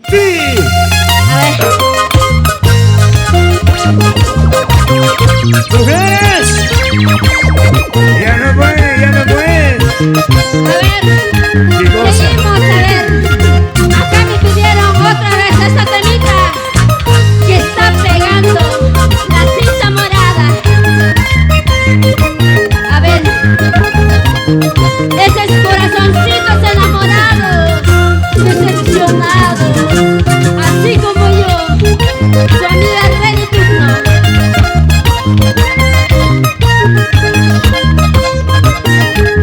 Sí. A ver. ¡Mujeres! Ya no puede, ya no puede. A ver. ¿Qué cosa? Seguimos, a ver. Acá me pidieron otra vez esta temita que está pegando la cinta morada. A ver. Esos corazoncitos enamorados, decepcionados, así como yo, su amiga Reni Tugno.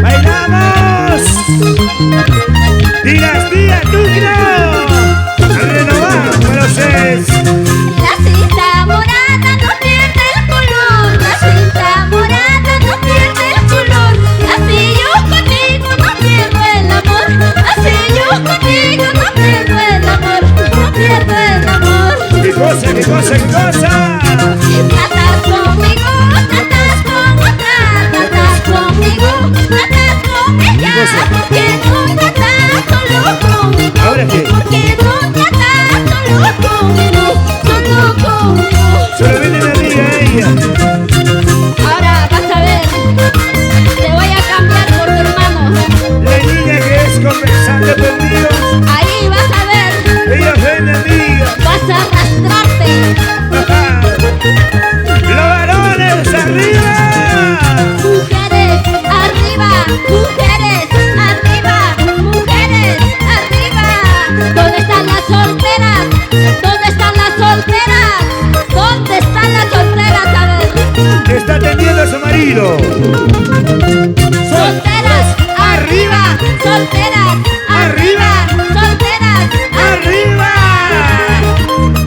¡Bailamos! ¡Dinastía Tugno! ¡Al renovar para ustedes! La cinta morada no pierde el color, la cinta morada no pierde el color. Así yo contigo no pierdo el amor, así yo contigo no pierdo el amor, no pierdo el amor. ¡Qué cosa, qué cosa, qué cosa! Tratas conmigo, tratas con otra, tratas conmigo, tratas con ella. ¿Por qué no tratas solo conmigo? ¿Ahora qué? ¿Por qué no tratas solo conmigo? Solo conmigo. Solamente me diga ella. Ahora vas a ver, te voy a cambiar por tu hermano. La niña que es conversando conmigo. Ahí vas a ver, Ella fue mi amiga. vas a arrastrarte. ¡Los varones arriba! Mujeres arriba, mujeres arriba, mujeres arriba. ¿Dónde están las solteras? ¿Dónde están las solteras? ¿Dónde están las solteras? A ver. Que está atendiendo a su marido. Solteras arriba, solteras arriba, solteras ¡Arriba!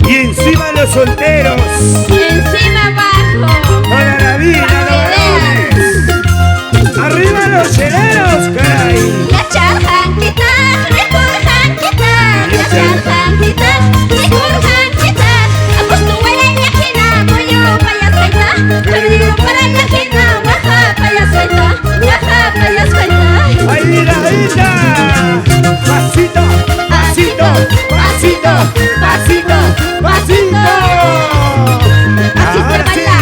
Y encima los solteros. y encima abajo. ¡Para la vida, Para los que varones! ¡Arriba los cheleros, caray! Ya charjanquita, recorjan quitar, ya charjanquita, recorjan quitar. Acostumbra ñajina, pollo payaseta, perdido para ñajina, baja payaseta, baja payaseta. ¡Ay, mira, mira! ¡Pasito, pasito, pasito, pasito, pasito! Así se Ahora sí. baila,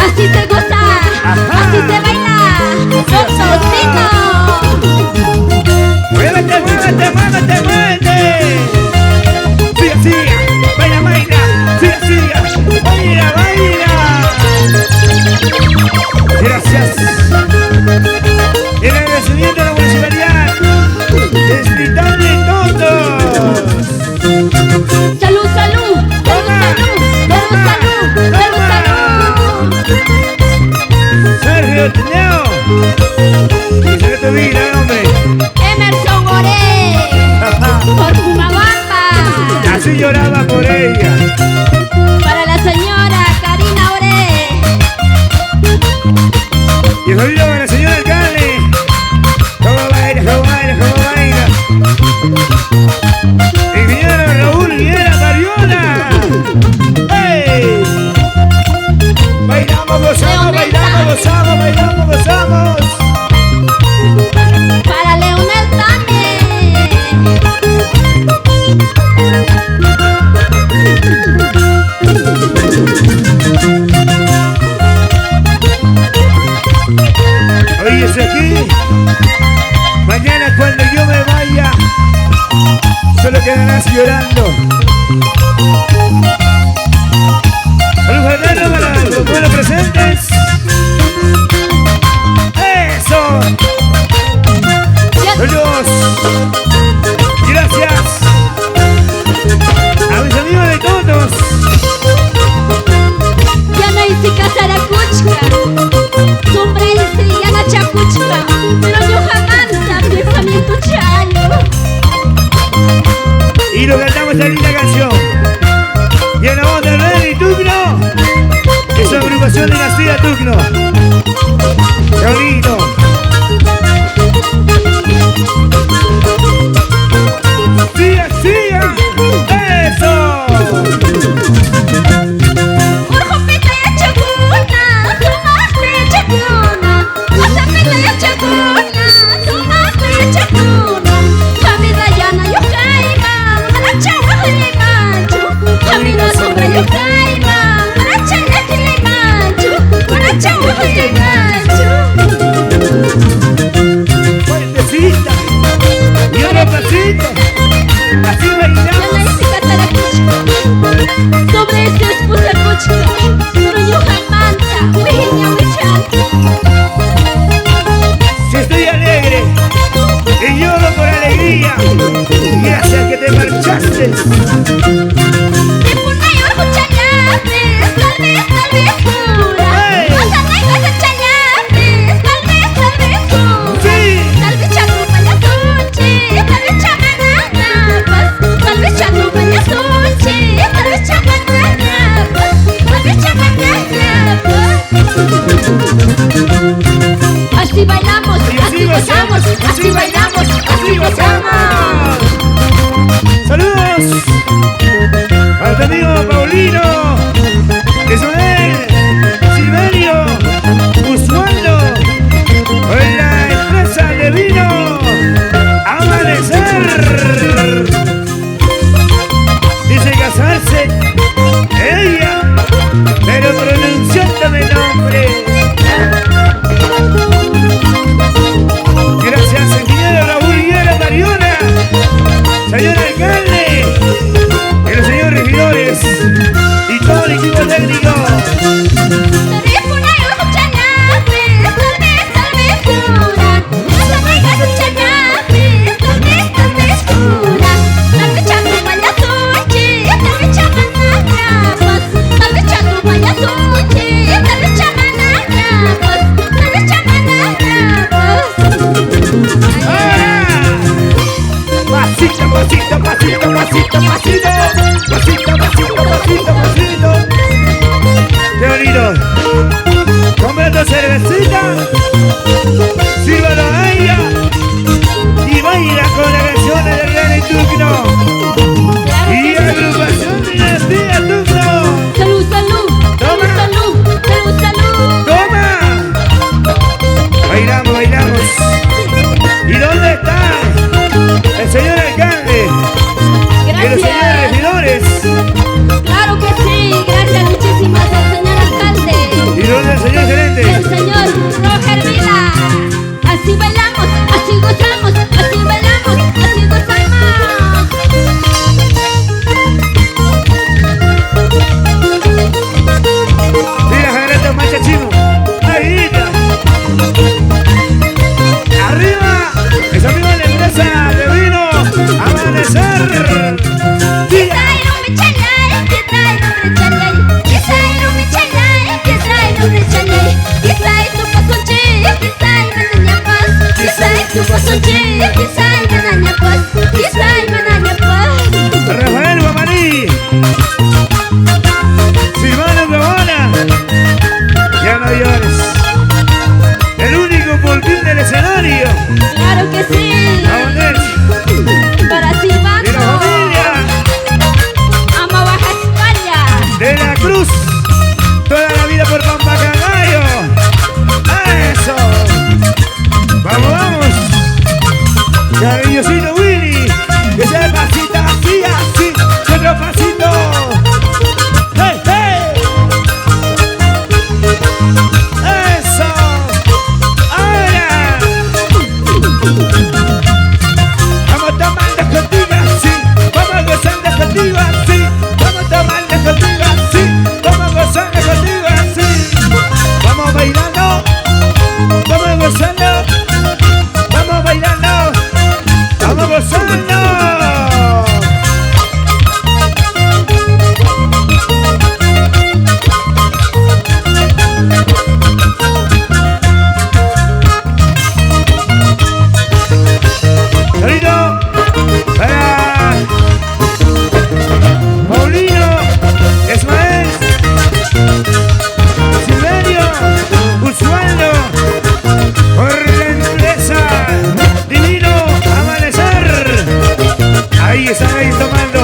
así se goza, Ajá. así se baila, soltito. ¡Muévete, muévete, muévete, muévete! ¡Siga, siga! ¡Baila, baila! ¡Siga, siga! ¡Baila, baila! Gracias. El agradecimiento a la municipalidad. ¡Desgritable todos! Salud, salud, salud, salud, salud, salud, salud. Sergio Tineo. Que se ve tu vida, hombre. Emerson Oré, por Pumabamba. Así lloraba por ella. Para la señora Karina Oré. Y el saludo para el señor alcalde. ¿Cómo baila, cómo baila, cómo baila? Ingeniero Raúl Viera Mariola. ¡Hey! Bailamos, gozamos, bailamos, gozamos, bailamos, gozamos. Para Leonel también. Oye, ese aquí. Mañana cuando yo me vaya, solo quedarás llorando. Saludos Fernando para los pueblos presentes. ¡Eso! Saludos. Gracias a mis amigos de todos. Yana isi Casaracuchca. Sombra isi Yana Chacuchca. Loño Jamanta, pensamiento chayo. Y nos cantamos esta linda canción. Y en la voz de Reni Tugno, que es la agrupación de Dinastía Tugno. ¡Qué bonito! ¡Siga, siga! ¡Eso! Urjupita ya chacuna, sumaste ya chacuna. Wasapita ya chacuna, sumaste ya chacuna. La vida llana yo caiga, la chawa María, gracias que te marchaste. Así bailamos, así gozamos, así bailamos, así gozamos. Saludos a tu amigo Paulino, Ismael, Silverio, Usualdo, con la empresa de vino Amanecer. Dice casarse ella, pero pronunciándome el nombre. Gracias, ingeniero Raúl Higuera Mariona, señor alcalde, y los señores regidores y todo el equipo técnico. Pasito, pasito, pasito, pasito, pasito, pasito, pasito, pasito, pasito. Qué bonito. Comprando cervecita, sírvalo a ella y baila con las canciones de René Tugno y agrupación Dinastía Tugno. Salud, salud, Toma. salud, salud, salud. ¡Toma! Bailamos, bailamos. ¿Y dónde está el señor alcalde? Y los señores Gracias. regidores. Claro que sí, gracias muchísimas al señor alcalde. ¿Y dónde el señor gerente? El señor Roger Vila. Así bailamos, así gozamos, así bailamos, así gozamos. Mira, gerente machachino. Ahí está. Arriba, es amigo de la empresa de vino Amanecer. Tira. Rafael Guamarí, Silvano Cabona, ya no llores. El único polvín del escenario. Claro que sí. Abundancia. Para Y la Silvano. familia Ama Baja España. de la Cruz, toda la vida por Pampacagayo. ¡Eso! ¡Vamos, vamos! Cariñosito Willy, que sea el pasito así, así, y otro pasito. ¡Hey, hey! ¡Eso! ¡Ahora! Vamos tomando contigo así, vamos gozando contigo así, vamos tomando contigo así, vamos gozando contigo así. Vamos bailando, vamos gozando, vamos bailando, vamos gozando. Saludo para Paulino, Ismael, Silverio, Usualdo, por la empresa Divino Amanecer. Ahí están ahí tomando